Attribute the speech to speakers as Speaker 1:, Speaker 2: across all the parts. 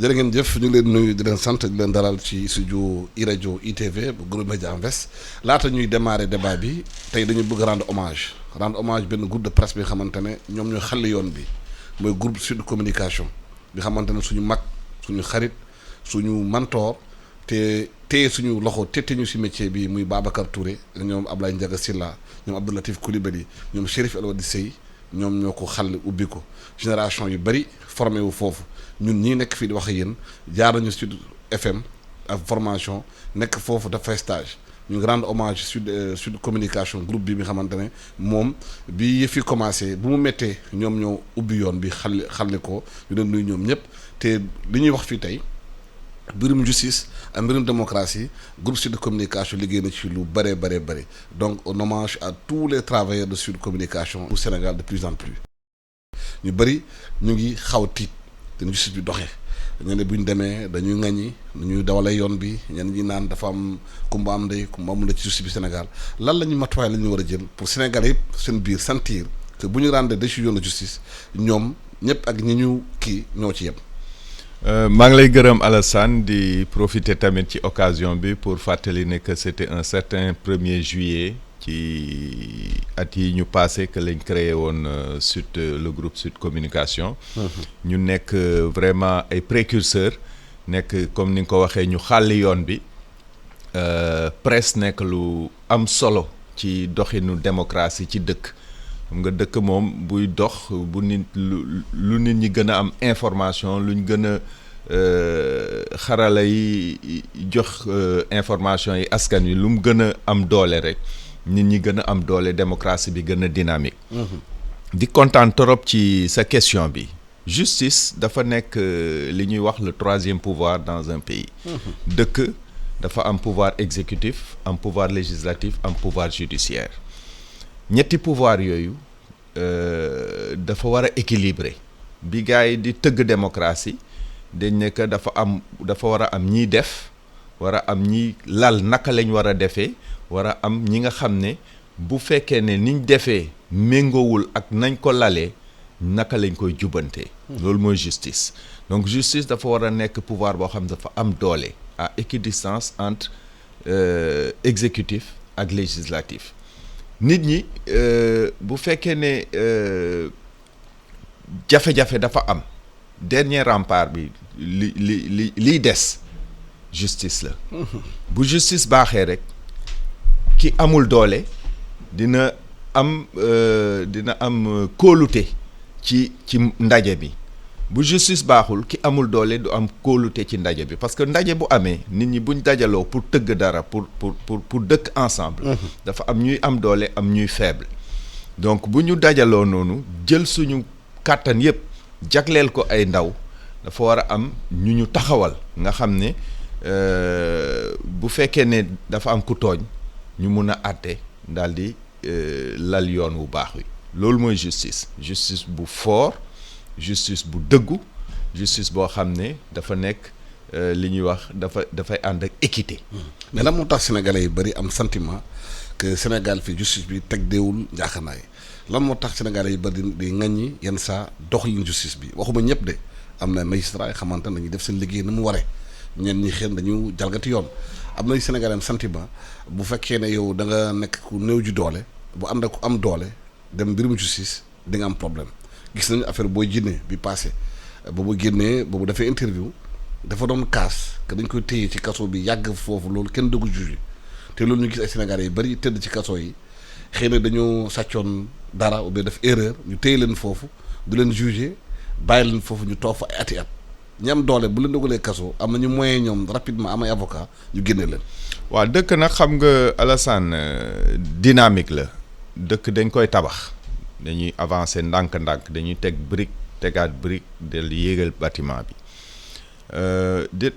Speaker 1: jërë ngeen jëf ñu ngi leen nuyu di leen sant di leen dalal ci studio iRadio ITV bu groupe Média Invest laata ñuy démarrer débat bi tey dañu bëgg rendre hommage benn groupe de presse bi nga xamante ne ñoom ñooy xàll yoon bi mooy groupe Sud Communication bi xamante ne suñu mag suñu xarit suñu mentor te téye suñu loxo tette ñu si métier bi muy Babacar Touré ñoom Ablaye Ndiaga Sylla ñoom Abdou Latif Coulibaly ñoom Chérif El Wadi Sey ñoom ñoo ko xàll ubbi ko génération yu bëri formé wu foofu ñun ñii nekk fii di wax ak yéen jaar nañu Sud FM ak formation nekk foofu dafay stage ñu ngi rendre hommage Sud Communication groupe bi nga xamante ne moom bi yëf yi commencé bu mu méttee ñoom ñoo ubbi yoon bi xalli ko ñu leen nuyu ñoom ñëpp te li ñuy wax fii tey mbirum justice ak mbirum démocratie groupe Sud Communication liggéey na ci lu bëree bëri donc un hommage à tous les travailleurs de Sud Communication au Sénégal de plus en plus ñu bëri ñu ngi xaw tiit te justice bi doxee ñu ne bu ñu demee dañuy ŋaññi dañuy dawalee yoon bi ñenn ñi naan dafa am kumba am ndey kumba amul ci justice bi Sénégal lan la ñu matuwaay la ñu war a jël pour Sénégal yëpp seen biir sentir que bu ñu rendre décision de justice ñoom ñëpp ak ñi ñu kii ñoo ci yem.
Speaker 2: maa ngi lay gërëm Alassane di profiter tamit ci occasion bi pour fàttali ne que c'était un certain 1er juillet ci at yi ñu passé que lañ créé woon le groupe Sud Communication. ñu nekk vraiment ay précurseurs nekk comme ni nga ko waxee ñu xàlli yoon bi presse nekk lu am solo ci doxinu démocratie ci dëkk. xam nga dëkk moom buy dox bu nit lu nit ñi gën a am information luñ gën a xarala yi jox information yi askan wi lu mu gën a am doole rek nit ñi gën a am doole démocratie bi gën a dynamique. di kontaan trop ci sa question bi. justice dafa nekk li ñuy wax le 3e pouvoir dans un pays. dëkk dafa am pouvoir exécutif am pouvoir législatif am pouvoir judiciaire. ñetti pouvoir yooyu dafa war a équilibré bi gars yi di tëgg démocratie dañ ne que dafa war a am ñiy def war a am ñi lal naka lañ war a defee war a am ñi nga xam ne bu fekkee ne niñ defee méngoowul ak nañ ko lalee naka lañ koy jubantee. loolu mooy justice. donc justice dafa war a nekk pouvoir boo xam ne dafa am doole à équidistance entre exécutif ak législatif. nit ñi bu fekkee ne jafe-jafe dafa am dernier rempart bi liy des justice la. bu justice baaxee rek ki amul doole dina am kóolute ci ndaje bi bu justice baaxul ki amul doole du am kóolute ci ndaje bi parce que ndaje bu amee nit ñi buñ dajaloo pour tëgg dara pour dëkk ensemble. dafa am ñuy am doole am ñuy faible. donc bu ñu dajaloo noonu jël suñu kàttan yépp jagleel ko ay ndaw dafa war a am ñu taxawal nga xam ne bu fekkee ne dafa am ku tooñ ñu mun a àtte daal di lal yoon wu baax wi loolu mooy justice bu fort. justice bu dëggu justice boo xam ne dafa nekk li ñuy wax dafay ànd ak équité.
Speaker 1: mais lan moo tax sénégalais yi bëri am sentiment que Sénégal fi justice bi teg deewul njaaxanaay lan moo tax sénégalais yi bëri di ŋaññi yenn saa doxalin justice bi waxuma ñëpp de am na magistrat yi xamante ne dañuy def seen liggéey ni mu waree ñenn ñi xëy dañu jalgati yoon am na sénégalais am sentiment bu fekkee ne yow da nga nekk ku néew ji doole bu ànd ak ku am doole dem mbirum justice di nga am problème. gis nañu affaire booy jinne bi passé boobu génnee boobu dafay interview dafa doon kaas que dañ koy téye ci kaso bi yàgg foofu loolu kenn dëggu juge te loolu ñu gis ay Sénégalais yi bari tëdd ci kaso yi xëy na dañoo sàccoon dara ou bien def erreur ñu téye leen foofu du leen juger bàyyi leen foofu ñu toog fa ay ati at ñi am doole bu leen dugalee kaso am nañu moyen ñoom rapidement am ay avocat ñu génne leen.
Speaker 2: waaw dëkk nag xam nga Alassane dynamique la dëkk dañ koy tabax. dañuy avancer ndànk-ndànk dañuy teg brique tegaat brique del yéegal bâtiment bi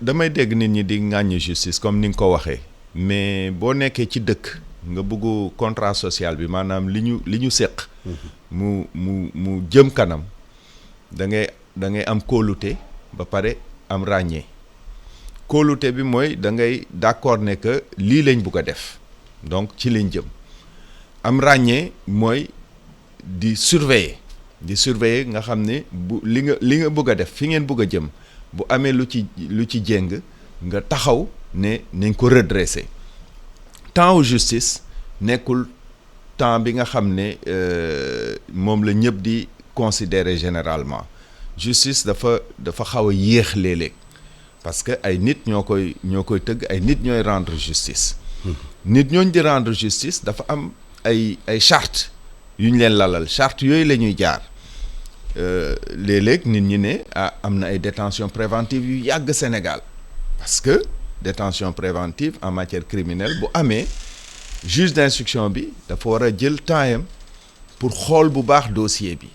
Speaker 2: damay dégg nit ñi di ŋàññi justice comme ni nga ko waxee mais boo nekkee ci dëkk nga bëggu contrat social bi maanaam li ñu séq mu jëm kanam da ngay am kóolute ba pare am ràññee kóolute bi mooy da ngay d'accord ne que lii lañ bëgg a def donc ci lañ jëm am ràññee mooy di surveiller nga xam ne bu li nga bëgg a def fi ngeen bëgg a jëm bu amee lu ci jéng nga taxaw ne nañ ko redresser temps justice nekkul temps bi nga xam ne moom la ñëpp di considérer généralement justice dafa xaw a yéex léeg-léeg parce que ay nit ñoo koy tëgg ay nit ñooy rendre justice nit ñooñ di rendre justice dafa am ay charte yu ñu leen lalal charte yooyu la ñuy jaar léeg-léeg nit ñi ne am na ay détention préventive yu yàgg Sénégal parce que détention préventive en matière criminelle bu amee juge d'instruction bi dafa war a jël temps pour xool bu baax dossier bi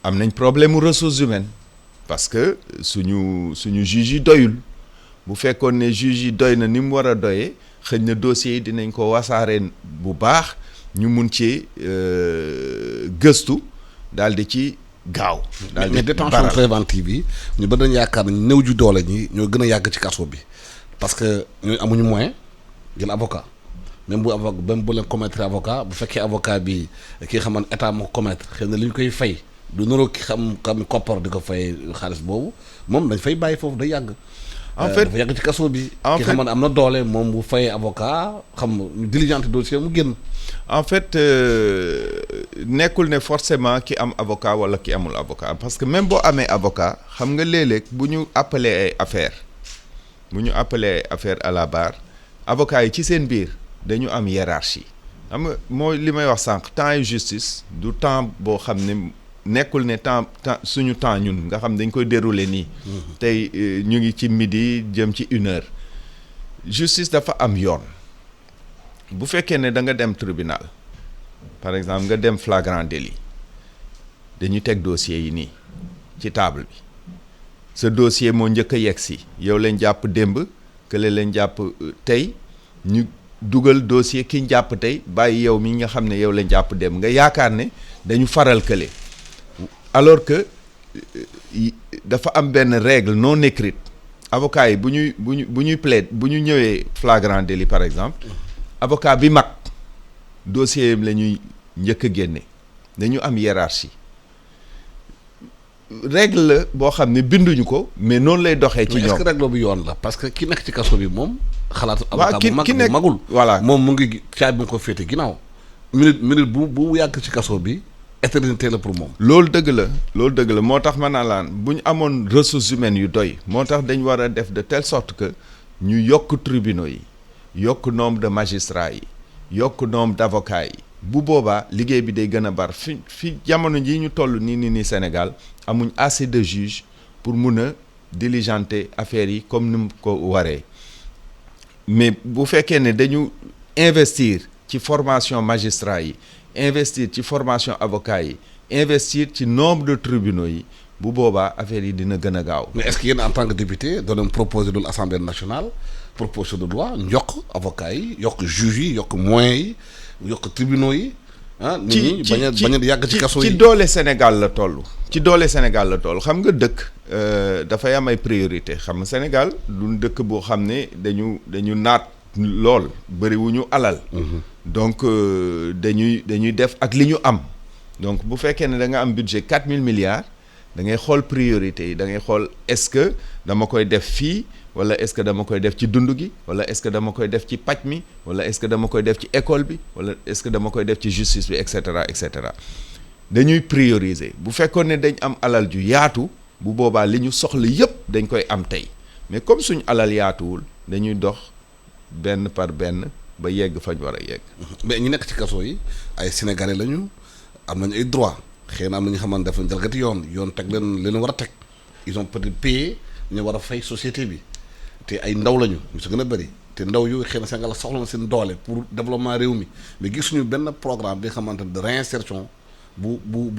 Speaker 2: am nañ problème mu ressources humaines parce que suñu juge yi doyul bu fekkoon ne juge yi doy na ni mu war a doyee xëy na dossiers yi dinañ ko wasaare bu baax ñu mun ci gëstu daal di ci gaaw. daal di
Speaker 1: mais détention préventive yi ñu ba dañ yaakaar nañ néew ju doole ñi ñoo gën a yàgg ci kaso bi parce que ñooy amuñu moyen jël avocat même bu leen commettre avocat bu fekkee avocat bi ki nga xam ne état moo commettre xëy na li ñu koy fay du nuroo ki xam koppar di ko fay xaalis boobu moom dañ fay bàyyi foofu day yàgg.
Speaker 2: en fait
Speaker 1: dafa yàgg ci kaso bi. ki xam ne am na doole moom bu fayee avocat xam ñu diligente dossier mu génn.
Speaker 2: en fait nekkul ne forcément ki am avocat wala ki amul avocat parce que même boo amee avocat xam nga léeg-léeg bu ñu appelé ay affaire à la barre avocat yi ci seen biir dañu am hiérarchie xam nga mooy li may wax sànq temps yu justice du temps boo xam ne nekkul ne temps suñu temps ñun nga xam dañ koy dérouler nii. tey ñu ngi ci midi jëm ci 1h. justice dafa am yoon bu fekkee ne da nga dem tribunal par exemple nga dem flagrant délit dañu teg dossier yi nii ci table bi sa dossier moo njëkk a yegg si yow lañ jàpp démb kële lañ jàpp tey ñu dugal dossier ki ñu jàpp tey bàyyi yow mi nga xam ne yow lañ jàpp démb nga yaakaar ne dañu faral kële. alors que dafa am benn règle non écrite avocat yi bu ñuy plaide bu ñu ñëwee flagrant délit par exemple avocat bi mag dossier am la ñuy njëkk a génne dañu am hiérarchie règle la boo xam ne binduñu ko mais noonu lay doxee. ci ñoom
Speaker 1: est-ce que règle bu yoon la parce que ki nekk ci kaso bi moom. xalaatu avocat bu mag bu magul.
Speaker 2: voilà
Speaker 1: moom mu ngi caabi mu ko féete ginnaaw minute bu yàgg ci kaso bi. éternité la pour moom.
Speaker 2: loolu dëgg la moo tax ma naan laan bu ñu amoon ressources humaines yu doy moo tax dañ war a def de telle sorte que ñu yokk tribunaux yi yokk nombre de magistrats yi yokk nombre d'avocats yi bu boobaa liggéey bi day gën a bar fi jamono ji ñu toll nii Sénégal amuñ assez de juges pour mun a diligenter affaires yi comme ni mu ko waree mais bu fekkee ne dañu investir ci formation magistrats yi. investir ci formation avocat yi investir ci nombre de tribunaux yi bu boobaa affaire yi dina gën a gaaw.
Speaker 1: mais est-ce que yéen en tant que député doo leen proposer loolu assemblée nationale proposition de loi yokk avocat yi yokk juges yi yokk moyens yi yokk tribunaux yi. nit ñi bañ a yàgg ci kaso yi
Speaker 2: ci doole Sénégal la toll. xam nga dëkk dafay am ay priorité xam nga Sénégal du dëkk boo xam ne dañu naat lool bëriwuñu alal. donc dañuy def ak li ñu am donc bu fekkee ne da nga am budget 4000 milliards da ngay xool priorité yi da ngay xool est-ce que dama koy def fii wala est-ce que dama koy def ci dund gi wala est-ce que dama koy def ci paj mi wala est-ce que dama koy def ci école bi wala est-ce que dama koy def ci justice bi et cetera dañuy prioriser bu fekkoon ne dañ am alal ju yaatu bu boobaa li ñu soxla yépp dañ koy am tey mais comme suñu alal yaatuwul dañuy dox benn par benn ba yegg fañ war a yegg.
Speaker 1: mais ñi nekk ci kaso yi ay sénégalais lañu am nañu ay droits xëy na am na ñu xamante dafa jalgati yoon teg leen war a teg ils ont peut-être payé ñu war a fay société bi te ay ndaw lañu ñu si gën a bëri te ndaw yu xëy na Sénégal soxla na seen doole pour développement réew mi mais gisuñu benn programme bi nga xamante de réinsertion bu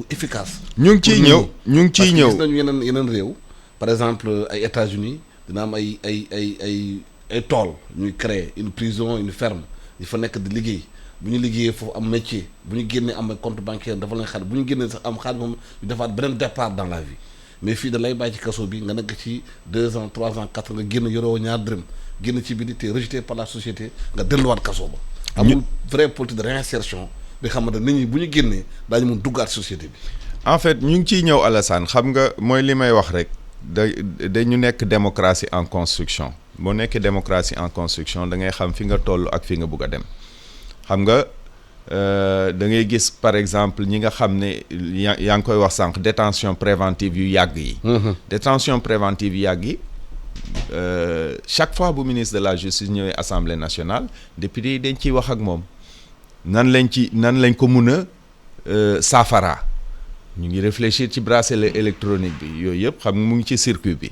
Speaker 1: efficace.
Speaker 2: ñu ngi ciy ñëw
Speaker 1: parce que gis nañu yeneen réew par exemple ay États-Unis dina am ay tool ñuy créer une prison une ferme ñu fa nekk di liggéey bu ñu liggéeyee foofu am métier bu ñu génnee am compte bancaire dafa leen xaalis bu ñu génnee sax am xaalis moom ñu defaat beneen départ dans la vie mais fii da lay bàyyi ci kaso bi nga nekk ci 2 ans 3 ans 4 nga génn yoroo ñaar dërëm génn ci biir te rejeté par la société nga delluwaat kaso ba. amul vraie politique de réinsertion bi xamante nit ñi bu ñu génnee daañu mun duggaat société bi.
Speaker 2: en fait ñu ngi ciy ñëw Alassane xam nga mooy li may wax rek dañu nekk démocratie en construction boo nekkee démocratie en construction da ngay xam fi nga toll ak fi nga bugg a dem xam nga da ngay gis par exemple ñi nga xam ne yaa ngi koy wax sànq détention préventive yu yàgg yi. détention préventive yu yàgg yi chaque fois bu ministre de la justice ñëwee assemblée nationale député yi dañ ciy wax ak moom nan lañ ko mun a saafara ñu ngi réfléchir ci bracelet électronique bi yooyu yëpp xam nga mu ngi ci circuit bi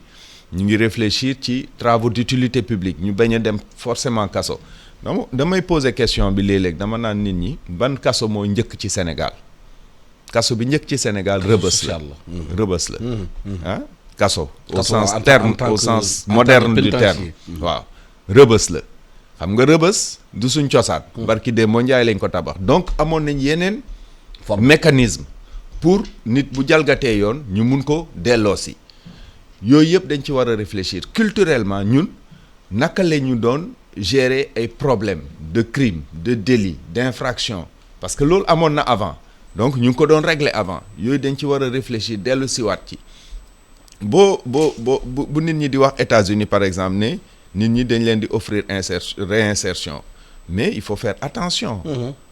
Speaker 2: ñu ngi réfléchir ci travaux d'utilité publique ñu bañ a dem forcément kaso donc damay poser question bi léeg-léeg dama naan nit ñi ban kaso moo njëkk ci Sénégal kaso bi njëkk ci Sénégal rëbës la rëbës la ah kaso au sens terme au sens moderne du terme waaw rëbës la xam nga rëbës du suñ cosaan barki dee moo njaay lañ ko tabax donc amoon nañ yeneen mécanisme pour nit bu jalgatee yoon ñu mun ko delloosi yooyu yëpp dañ ci war a réfléchir culturellement ñun naka la ñu doon gérer ay problèmes de crime de délit d'infraction parce que loolu amoon na avant donc ñu ngi ko doon régler avant yooyu dañ ci war a réfléchir dellu siwaat ci bu nit ñi di wax États-Unis par exemple ne nit ñi dañ leen di offrir réinsertion mais il faut faire attention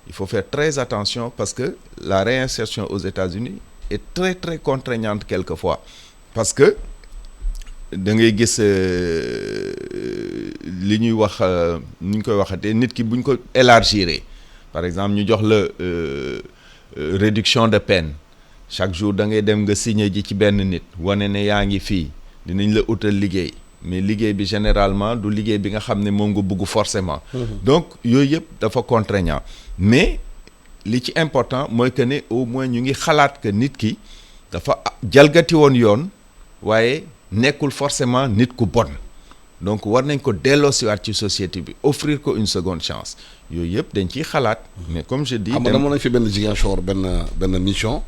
Speaker 2: il faut faire très attention parce que la réinsertion aux États-Unis est très très contraignante quelquefois parce que da ngay gis li ñuy wax ni ñu koy waxatee nit ki bu ñu ko élargir par exemple ñu jox la réduction de peine chaque jour da ngay dem nga signer ji ci benn nit wane ne yaa ngi fii dinañ la utal liggéey mais liggéey bi généralement du liggéey bi nga xam ne moom nga bëgg forcément donc yooyu yëpp dafa contraignant mais li ci important mooy que ne au moins ñu ngi xalaat que nit ki dafa jalgati woon yoon waaye nekkul forcément nit ku bon donc war nañ ko delloosiwaat ci société bi offrir ko une seconde chance yooyu yëpp dañ ciy xalaat mais comme je dis
Speaker 1: xam nga demoon nañ fi benn Ziguinchor benn mission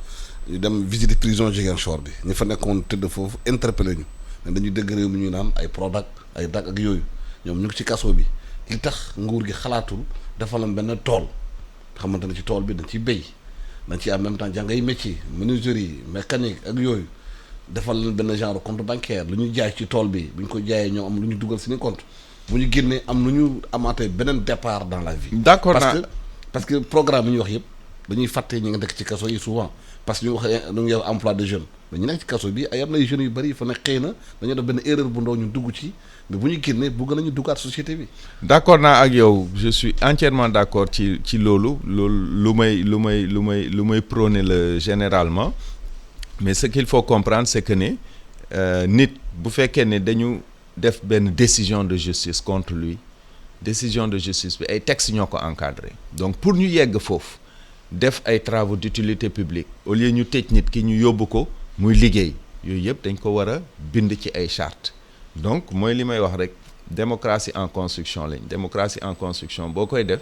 Speaker 1: ñu dem visiter prison Ziguinchor bi ñu fa nekkoon tëdd foofu interpellé ñu ne dañuy dégg réew mi ñuy naan ay Prodac ay DAC ak yooyu ñoom ñu ngi ci kaso bi li tax nguur gi xalaatul dafa lam benn tool xamante ne ci tool bi dañ ciy béy dañ ciy en même temps jàng ay métier menuiserie mécanique ak yooyu defal leen benn genre compte bancaire lu ñu jaay ci tool bi bu ñu ko jaayee ñoo am lu ñu dugal seeni compte bu ñu génnee am lu ñu amaatee beneen départ dans la vie.
Speaker 2: d'accord
Speaker 1: parce que programme yi ñuy wax yëpp dañuy fàtte ñi nga nekk ci kaso yi souvent parce que ñu wax ñu ngi wax emploi de jeunes mais ñu nekk ci kaso bi ay am na ay jeunes yu bëri yu fa nekk xëy na dañoo def benn erreur bu ndaw ñu dugg ci mais bu ñu génnee bëgg nañu duggaat société bi.
Speaker 2: d'accord naa ak yow je suis entièrement d'accord ci loolu lu may prôner la généralement. mais ce qu'il faut comprendre c'est que ne nit bu fekkee ne dañu def benn décision de justice contre lui décision de justice bi ay textes ñoo ko encadré donc pour ñu yegg foofu def ay travaux d'utilité publique au lieu ñu tëj nit ki ñu yóbbu ko muy liggéey yooyu yëpp dañ ko war a bind ci ay chartes donc mooy li may wax rek démocratie en construction lañ démocratie en construction boo koy def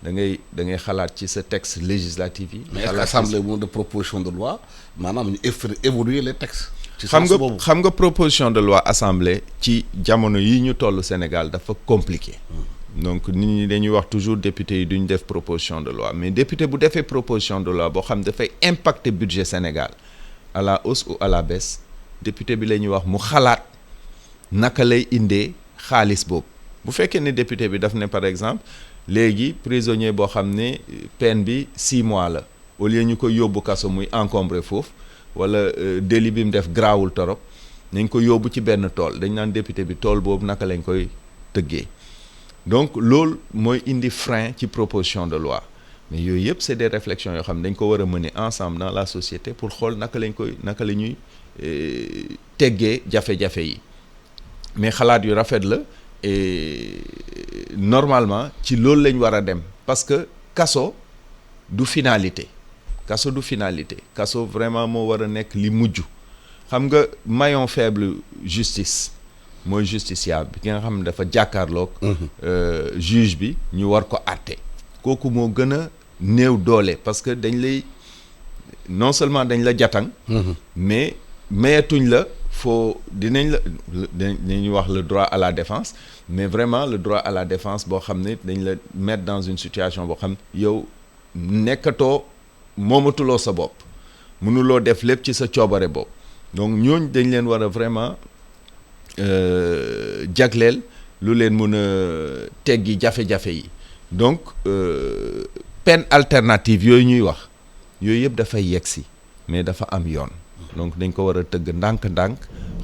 Speaker 2: da ngay xalaat ci sa texte législatif yi.
Speaker 1: mais assemblée bu de proposition de loi maanaam ñu évoluer les textes. ci
Speaker 2: xam nga proposition de loi assemblée ci jamono yi ñu toll Sénégal dafa compliqué. donc nit ñi dañuy wax toujours député yi duñ def proposition de loi mais député bu defee proposition de loi boo xam dafay impacter budget Sénégal à la hausse ou à la baisse député bi la ñuy wax mu xalaat naka lay indee xaalis boobu bu fekkee ne député bi daf ne par exemple. léegi prisonnier boo xam ne peine bi 6 mois la au lieu ñu ko yóbbu kaso muy encombré foofu wala délit bi mu def grawul torop nañ ko yóbbu ci benn tool dañ naan député bi tool boobu naka lañ koy tëggee donc loolu mooy indi frein ci proposition de loi mais yooyu yëpp c'est des réflexions yoo xam ne dañ ko war a mener ensemble dans la société pour xool naka la ñuy teggee jafe-jafe yi mais xalaat yu rafet la et normalement ci loolu lañ war a dem parce que kaso du finalité kaso vraiment moo war a nekk li mujj xam nga maillon faible justice mooy justiciable bi ki nga xam ne dafa jàkkaarloog juge bi ñu war ko àtte kooku moo gën a néew doole parce que dañ lay non seulement dañ la jatang mais mayatuñ la foo dinañ wax le droit à la défense mais vraiment le droit à la défense boo xam ne dañ la mettre dans une situation boo xam yow nekkatoo moomatuloo sa bopp mënuloo def lépp ci sa coobare bopp donc ñooñ dañ leen war a vraiment jagleel lu leen mun a teggi jafe-jafe yi donc peine alternative yooyu ñuy wax yooyu yëpp dafay yegsi mais dafa am yoon donc dañ ko war a tëgg ndànk-ndànk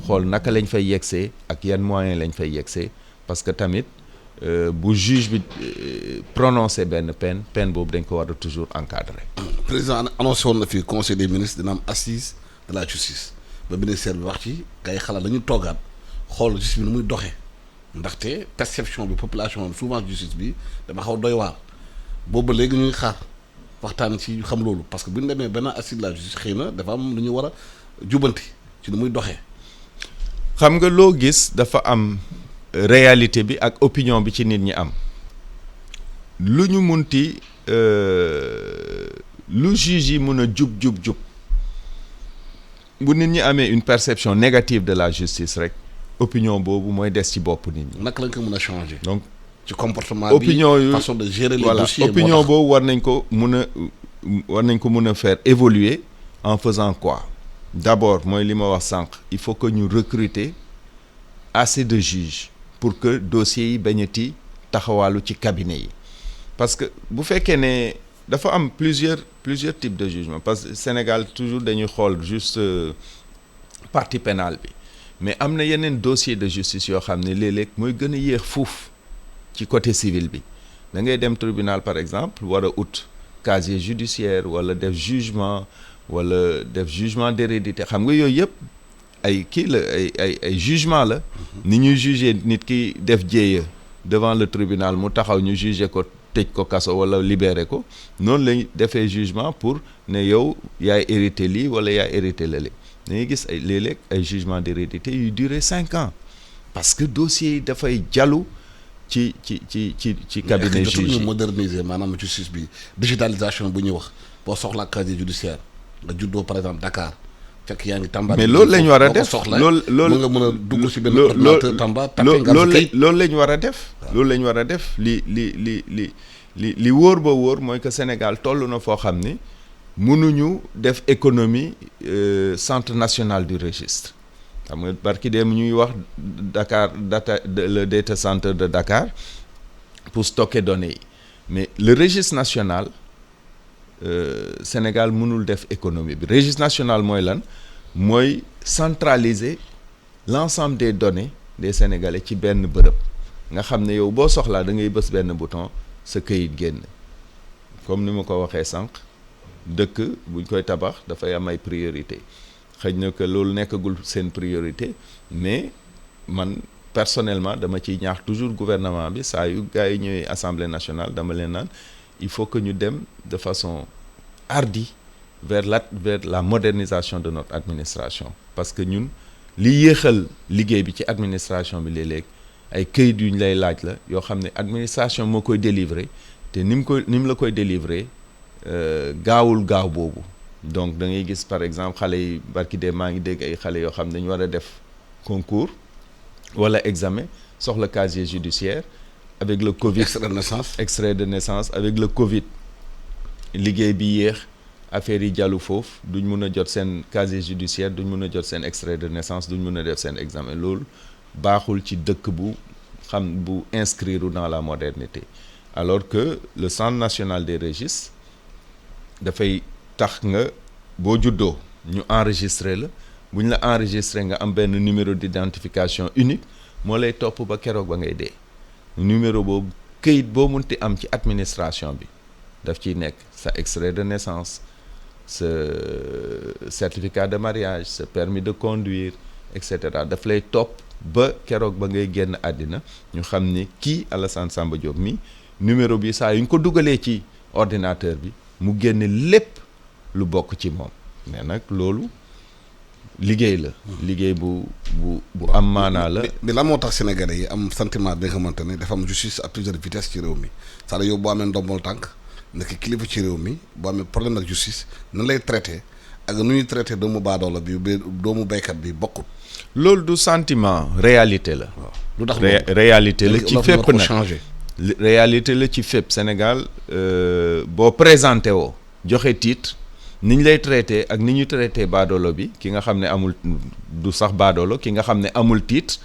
Speaker 2: xool naka lañ fay yegsee ak yan moyen lañ fay yegsee parce que tamit bu juge bi prononcé benn peine boobu dañ ko war a toujours encadrer.
Speaker 1: président annoncé woon na fi conseil des ministres dina am assise de la justice ba ministère bi wax ci gars yi xalaat dañu toogaat xool justice bi nu muy doxee ndaxte perception bi population bi souvent justice bi dama xaw doy waar boobu ba léegi ñuy xaar waxtaan ci xam loolu parce que bu ñu demee benn assise de la justice xëy na dafa am lu ñu war a jubanti ci nu muy doxee.
Speaker 2: xam nga loo gis dafa am réalité bi ak opinion bi ci nit ñi am lu ñu munti lu juge yi mun a jub bu nit ñi amee une perception négative de la justice rek opinion boobu mooy des ci bopp nit ñi.
Speaker 1: naka lañ ko mën a changer.
Speaker 2: donc
Speaker 1: ci comportement
Speaker 2: opinion
Speaker 1: bi
Speaker 2: yu
Speaker 1: façon de gérer les
Speaker 2: voilà,
Speaker 1: dossiers.
Speaker 2: opinion boobu war nañ ko mun a faire évoluer en faisant quoi d'abord mooy li ma wax sànq il faut que ñu recruter assez de juges pour que dossiers yi bañati taxawaalu ci cabinet yi parce que bu fekkee ne dafa am plusieurs types de jugement parce que Sénégal toujours dañuy xool juste partie pénale bi mais am na yeneen dossier de justice yoo xam ne léeg-léeg mooy gën a yéex fuuf ci côté civil bi da ngay dem tribunal par exemple war a ut casier judiciaire wala def jugement d'hérédité xam nga yooyu yëpp ay kii la ay jugement la ni ñuy juger nit ki def jéeya devant le tribunal mu taxaw ñu juger ko tëj ko kaso wala libérer ko noonu lañ defee jugement pour ne yow yaay hérité lii wala yaay hérité lale dañuy gis ay léeg-léeg ay jugement d'hérédité yu durer 5 ans parce que dossier yi dafay jallu ci cabinet juge yi
Speaker 1: ñu moderniser maanaam justice bi digitalisation bu ñuy wax boo soxlaa casier judiciaire nga juddoo par exemple Dakar fekk yaa ngi Tamba.
Speaker 2: mais loolu la ñu war a def loolu
Speaker 1: nga mën a dugg ci benn ordinateur Tamba tapé nga
Speaker 2: loolu la ñu war a def loolu la ñu war a def li wóor ba wóor mooy que Sénégal toll na foo xam ni mënuñu def économie centre national du registre xam nga barki dem ñuy wax Dakar le data center de Dakar pour stocker données yi mais le registre national Sénégal mënul def économie bi registre national mooy lan mooy centraliser l'ensemble des données des Sénégalais ci benn bërëb nga xam ne yow boo soxlaa da ngay bës benn bouton sa këyit génn comme ni ma ko waxee sànq dëkk buñ koy tabax dafay am ay priorité xëy na que loolu nekkagul seen priorité mais man personnellement dama ciy ñaax toujours gouvernement bi saa yu gars yi ñëwee assemblée nationale dama leen naan il faut que ñu dem de façon hardie vers la modernisation de notre administration parce que ñun li yéexal liggéey bi ci administration bi léeg-léeg ay këyit yu ñu lay laaj la yoo xam ne administration moo koy délivrer te ni mu la koy délivrer gaawul gaaw boobu donc da ngay gis par exemple xale yi barki de maa ngi dégg ay xale yoo xam ne dañu war a def concours wala examen soxla casier judiciaire avec le Covid extrait de naissance avec le Covid liggéey bi yéex affaire yi jàllu foofu duñ mun a jot seen casier judiciaire duñ mun a jot seen extrait de naissance duñ mun a def seen examen loolu baaxul ci dëkk bu inscrire dans la modernité alors que le centre national des registres dafay tax nga boo juddoo ñu enregistrer la bu ñu la enregistrer nga am benn numéro d'identification unique moo lay topp ba keroog ba ngay dee numéro boobu këyit boo munti am ci administration bi daf ciy nekk sa extrait de naissance sa certificat de mariage sa permis de conduire et cetera daf lay topp ba keroog ba ngay génn àddina ñu xam ni kii Alassane Samba Diop mi numéro bi saa yu ñu ko dugalee ci ordinateur bi mu génne lépp lu bokk ci moom mais nag loolu liggéey la liggéey bu am maanaa la
Speaker 1: mais lan moo tax sénégalais yi am sentiment bi nga xamante ne dafa am justice à plusieurs vitesses ci réew mi c'est-à-dire yow boo amee ndombol tànk nekk kilifa ci réew mi boo amee problème ak justice nan lay traité ak nu ñuy traité doomu baadoola bi doomu béykat bi bokkut.
Speaker 2: loolu du sentiment réalité la.
Speaker 1: waaw lu tax
Speaker 2: réalité la ci fépp nag réalité la ci fépp Sénégal boo présenté woo joxe titre ni ñu lay traité ak ni ñu traité baadoolo bi ki nga xam ne amul du sax baadoolo ki nga xam ne amul titre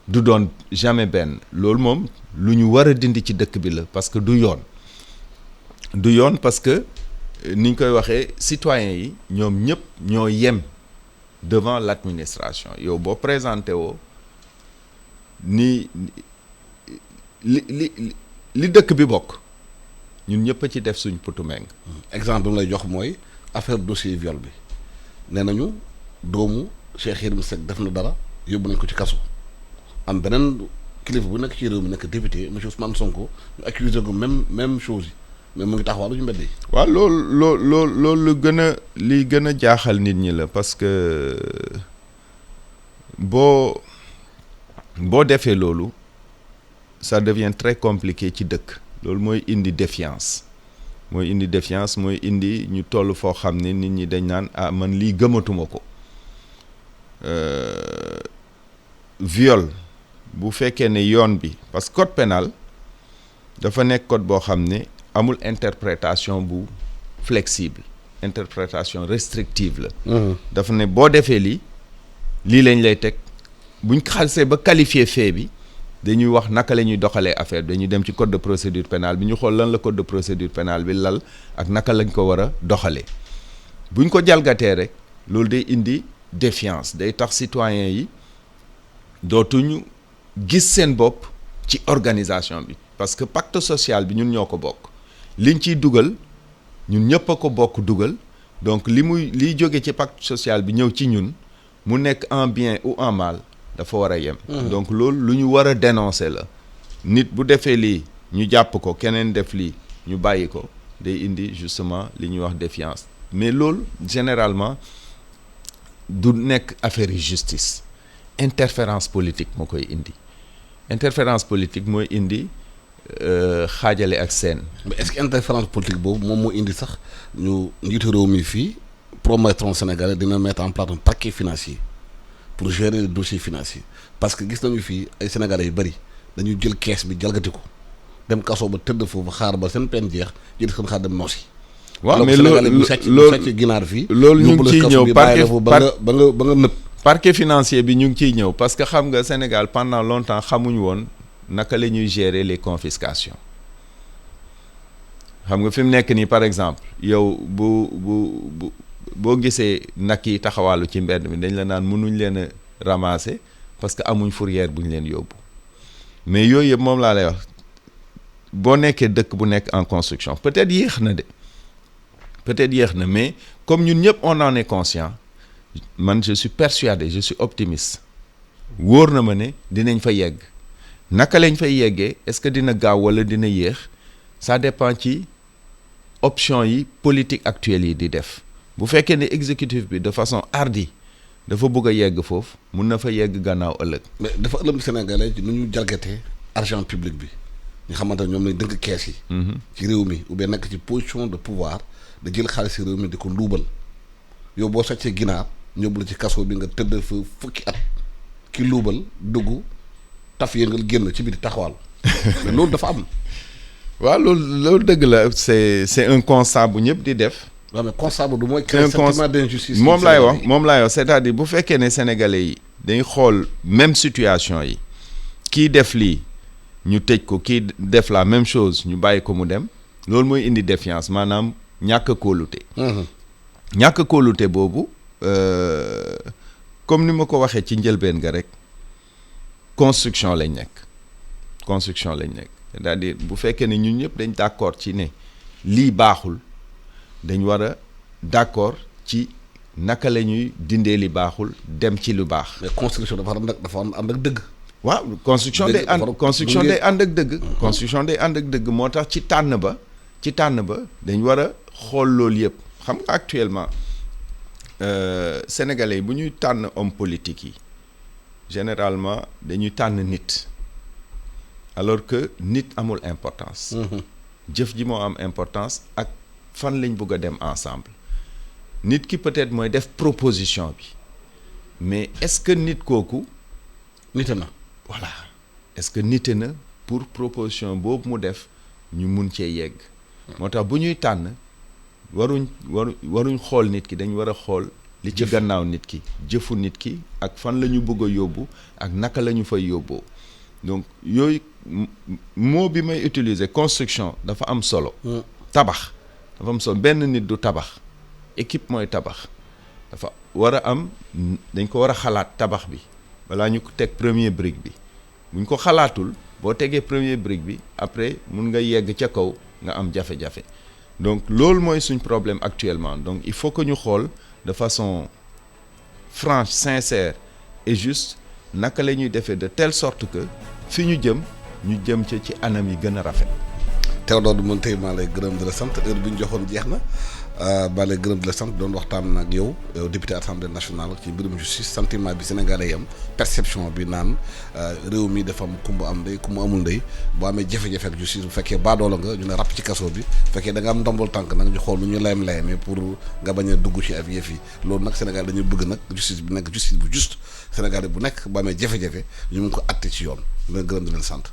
Speaker 2: du doon jamais benn loolu moom lu ñu war a dindi ci dëkk bi la parce que du yoon parce que ni ñu koy waxee citoyens yi ñoom ñëpp ñoo yem devant l'administration yow boo présenté woo ni li dëkk bi bokk ñun ñëpp a ci def suñ putu meng.
Speaker 1: exemple bi mu lay jox mooy affaire dossier viol bi nee nañu doomu Cheikh Yérim Seck def na dara yóbbu nañ ko ci kaso am beneen kilifa bu nekk ci réew mi nekk député monsieur Ousmane Sonko ñu accusé ko même chose yi mais mu ngi taxawaalu ñu mbedd yi.
Speaker 2: waaw loolu li gën a jaaxal nit ñi la parce que boo defee loolu ça devient très compliqué ci dëkk. loolu mooy indi défiance mooy indi ñu toll foo xam ne nit ñi dañ naan man lii gëmatuma ko viol bu fekkee ne yoon bi parce que code pénal dafa nekk code boo xam ne amul interprétation bu flexible interprétation restrictive la. dafa ne boo defee lii lañ lay teg buñ xalsee ba qualifier fait bi. dañuy wax naka la ñuy doxalee affaire bi dañuy dem ci code de procédure pénale bi ñu xool lan la code de procédure pénale bi lal ak naka lañ ko war a doxalee buñ ko jalgatee rek loolu day indi défiance day tax citoyens yi dootuñu gis seen bopp ci organisation bi parce que pacte social bi ñun ñoo ko bokk liñ ciy dugal ñun ñëpp a ko bokk dugal donc liy jóge ci pacte social bi ñëw ci ñun mu nekk en bien ou en mal dafa war a yem. donc loolu lu ñu war a dénoncer la nit bu defee lii ñu jàpp ko keneen def lii ñu bàyyi ko day indi justement li ñuy wax défiance mais loolu généralement du nekk affaire yi justice interférence politique moo koy indi interférence politique mooy indi xaajale ak seen.
Speaker 1: mais est-ce que interférence politique boobu moom moo indi sax ñu njiitu réew mi fii promettre Sénégalais dina mettre en place un parquet financier. pour gérer les dossiers financiers parce que gis nañu fii ay sénégalais yu bëri dañuy jël kees bi jalgati ko dem kaso ba tëdd foofu xaar ba seen peine jeex jël seen xaar dem noosi.
Speaker 2: waaw mais loolu
Speaker 1: sàcc ginaar fii.
Speaker 2: loolu ñu ngi ciy ñëw
Speaker 1: ba nga nëpp.
Speaker 2: parquet financier bi ñu ngi ciy ñëw parce que xam nga Sénégal pendant longtemps xamuñ woon naka la ñuy gérer les confiscations xam nga fi mu nekk nii par exemple yow boo gisee nag yi taxawaalu ci mbedd mi dañ la naan mënuñ leen a ramasser parce que amuñ fourrière bu ñu leen yóbbu mais yooyu yëpp moom laa lay wax boo nekkee dëkk bu nekk en construction peut-être yéex na mais comme ñun ñëpp on en est conscient man je suis persuadé je suis optimiste wóor na ma ne dinañ fa yegg naka lañ fay yeggee est-ce que dina gaaw wala dina yéex ça dépend ci option yi politique actuelle yi di def. bu fekkee ne exécutif bi de façon hardie dafa bëgg a yegg foofu mun na fa yegg gannaaw ëllëg. mais
Speaker 1: dafa ëllëg Sénégalais nu ñu jalgatee argent public bi ñu xamante ne ñoom lañ dënk kees yi. ci réew mi ou bien nekk ci position de pouvoir da jël xaalis ci réew mi di ko luubal yow boo sàccee ginaar ñóbbu la ci kaso bi nga tëdd fa fukki at ki luubal dugg taf yëngal génn ci biir taxawal mais loolu dafa am.
Speaker 2: waaw loolu dëgg la c'est un constat bu ñëpp di def.
Speaker 1: waaw mais constat du mooy créer sentiment d'injustice.
Speaker 2: moom laay wax c'est-à-dire bu fekkee ne sénégalais yi dañuy xool même situation yi kii def lii ñu tëj ko kii def la même chose ñu bàyyi ko mu dem loolu mooy indi défiance maanaam ñàkk kóolute. ñàkk kóolute boobu comme ni ma ko waxee ci njëlbeen ga rek construction lañ nekk c'est-à-dire bu fekkee ne ñun ñëpp dañ d'accord ci ne lii baaxul. dañ war a d'accord ci naka la ñuy dindee li baaxul dem ci lu baax.
Speaker 1: mais construction dafa ànd ak dëgg.
Speaker 2: waaw construction day ànd ak dëgg. construction day ànd ak dëgg moo tax ci tànn ba dañ war a xool loolu yëpp xam nga actuellement sénégalais yi bu ñuy tànn homme politique yi généralement dañuy tànn nit alors que nit amul importance. jëf ji moo am importance ak. fan lañ bëgg a dem ensemble nit ki peut-être mooy def proposition bi mais est-ce que nit kooku
Speaker 1: nite na
Speaker 2: voilà est-ce que nite na pour proposition boobu mu def ñu mun cee yegg moo tax bu ñuy tànn waruñ xool nit ki dañ war a xool li ci gannaaw nit ki jëfu nit ki ak fan la ñu bëgg a yóbbu ak naka la ñu fay yóbboo donc yooyu mot bi may utiliser construction dafa am solo tabax dafa am solo benn nit du tabax équipe mooy tabax dafa war a am dañ ko war a xalaat tabax bi balaa ñu ko teg premier brique bi buñ ko xalaatul boo tegee premier brique bi après mun nga yegg ca kaw nga am jafe-jafe donc loolu mooy suñ problème actuellement donc il faut que ñu xool de façon franche sincère et juste naka la ñuy defee de telle sorte que fi ñu jëm ca ci anam yi gën a rafet.
Speaker 1: Théodore man tey maa lay gërëm di la sant heure bi ñu joxoon jeex na maa lay gërëm di la sant doon waxtaan ak yow député assemblée nationale ci mbirum justice sentiment bi sénégalais yam perception bi naan réew mi dafa am kumba am ndey kumba amul ndey boo amee jafe-jafe ak justice bu fekkee baadoola nga ñu ne ràpp ci kaso bi bu fekkee da nga am ndombol tànk nag ñu xool nu ñu layam-layamee pour nga bañ a dugg ci ak yëf yi loolu nag Sénégal dañu bëgg nag justice bi nekk justice bu juste sénégalais bu nekk boo amee jafe-jafe ñu mun ko atte ci yoon leen gërëm di leen sant